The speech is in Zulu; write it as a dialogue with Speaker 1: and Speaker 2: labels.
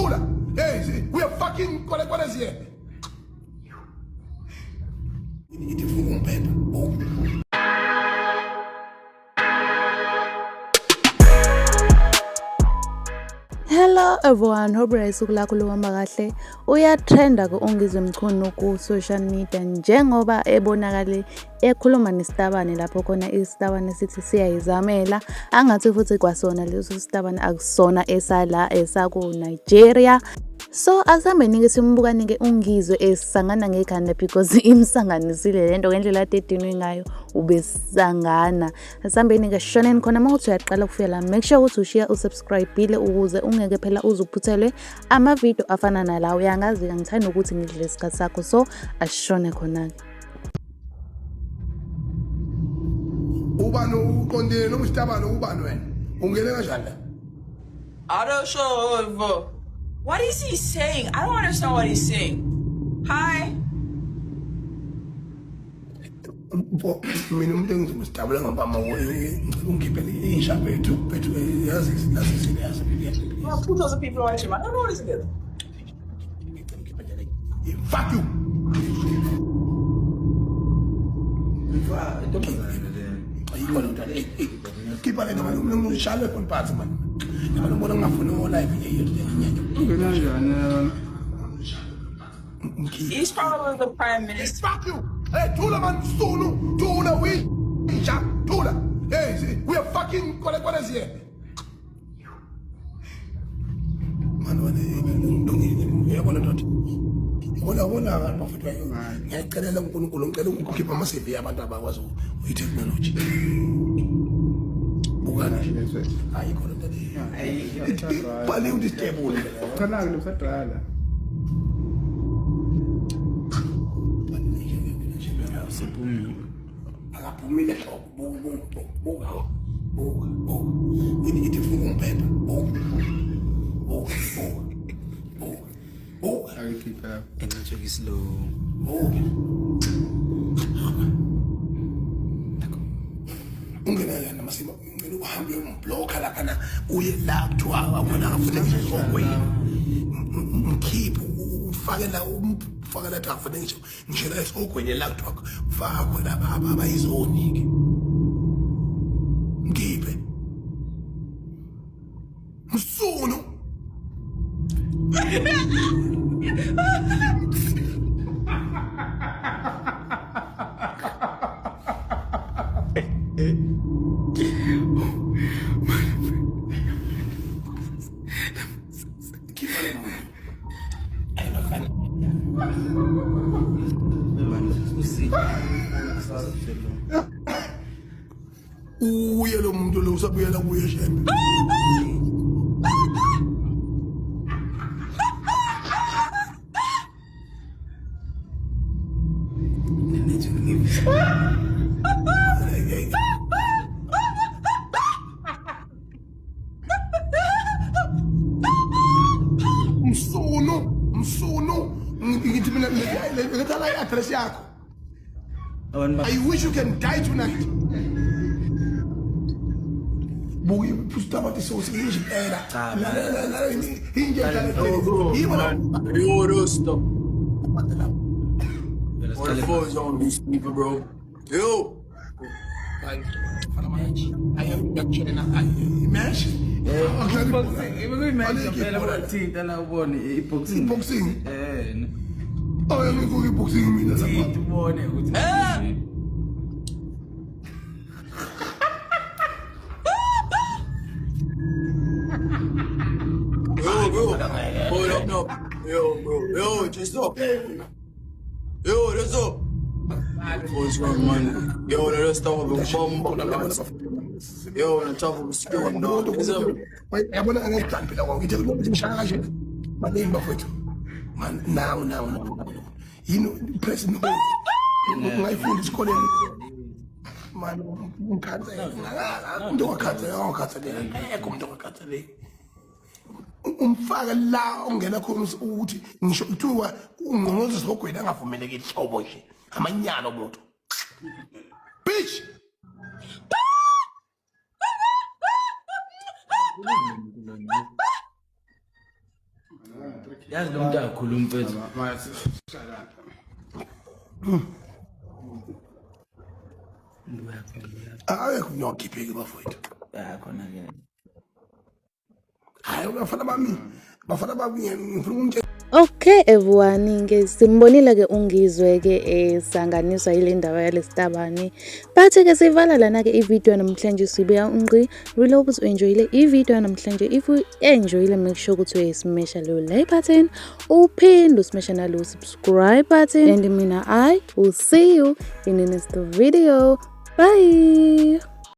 Speaker 1: Tula. Hey, we are fucking what is here? It is full paper.
Speaker 2: Hello everyone, hope isuku lakho luhamba kahle. Uyatrenda ku-Ongizwe Mchunu ku-social media njengoba ebonakale ekhuluma nesitabane lapho khona isitabane sithi siyayizamela, angathi futhi kwasona leso sitabane akusona esala esaku-Nigeria. So asihambeni-ke simbukanike uNgizwe esangana ngekhanda because imsanganisile lento ngendlela adedinwe ngayo ubesangana. Asihambeni-ke shoneni khona mawuthi uyaqala ukufika la, make sure ukuthi ushiya usubscribe-ile ukuze ungeke phela uzuphuthelwe amavideo afana nalawo. Uyangazi-ke ngithanda ukuthi ngidle isikhathi sakho, so asishone khona-ke.
Speaker 1: Ubani uqondile nomsitabane ubani wena? Ungene kanjani la?
Speaker 3: I don't show. What is he saying? I don't understand what he's saying. Hi.
Speaker 1: Mina umuntu engizomsitabula ngapama ungiphele insha bethu yazi yazi.
Speaker 3: Well, 2,000 people watching. I don't know what he's doing.
Speaker 1: Fuck you. Keep on the shallow on parts, man. I'm not going to have no life
Speaker 3: He's probably the prime minister.
Speaker 1: Fuck you. Hey, Tula man, Tula, Tula. Hey, we are fucking what is here? Man, wona bafethu bayo ngiyacelela uNkulunkulu ngicela ukukhipha amasevi yabantu abakwazi uyitechnology bukana hayi khona nto bale undistable
Speaker 4: khona ke usadala
Speaker 1: siphumile akaphumile buka ini ithi fuku umpepha
Speaker 4: I keep up.
Speaker 5: And I took it slow.
Speaker 1: Ungena namasimo ngene uhambe umblocker la kana uye la kuthiwa akona afune ngisokweni ngikhiphe ufake la ufake la afune ngisho la esokweni la kuthiwa ufake laba abayizoni ke ngibe msunu uye lo muntu lo usabuyela kuye shembe msunu ngithi mina ngithatha i-address yakho. I wish you can die tonight. Buyi pustaba tisosi injipera.
Speaker 5: Yo, Rusto. What the fuck is on these people, bro? Yo.
Speaker 1: I am lecturing. Imagine. Boxing. Oh, I'm going boxing mina lapha.
Speaker 5: Yo, bro. Hold up, no. Yo, bro. Yo, just up. Yo, that's up. What's wrong, man? Yo, that's top of a bomb. Yo, on the top of a screen.
Speaker 1: No, wait, I'm going to get that. I'm going to get it. My name is man. Now. You know, President. My phone is calling. Man, umfaka la ongena khona ukuthi ngisho kuthiwa ungqongqoze sogwena angavumeleki ihlobo nje amanyalo umuntu bitch
Speaker 6: yazi lo muntu akakhuluma mfethu.
Speaker 4: Manje shaka.
Speaker 1: Hayi kunokhipheke bafowethu.
Speaker 6: Khona ke.
Speaker 1: Hayi bafana bami ngifuna ukunje.
Speaker 2: Okay everyone, simbonile ke Ungizwe ke sanganiswa ile ndaba yalesitabane. But ke sivala lana ke ivideo namhlanje sibeka unqi. Really hope you enjoyile ivideo namhlanje. If you enjoyile, make sure ukuthi uyasmash lo like button, uphinde usmash na lo subscribe button, and mina I will see you in the next video. Bye.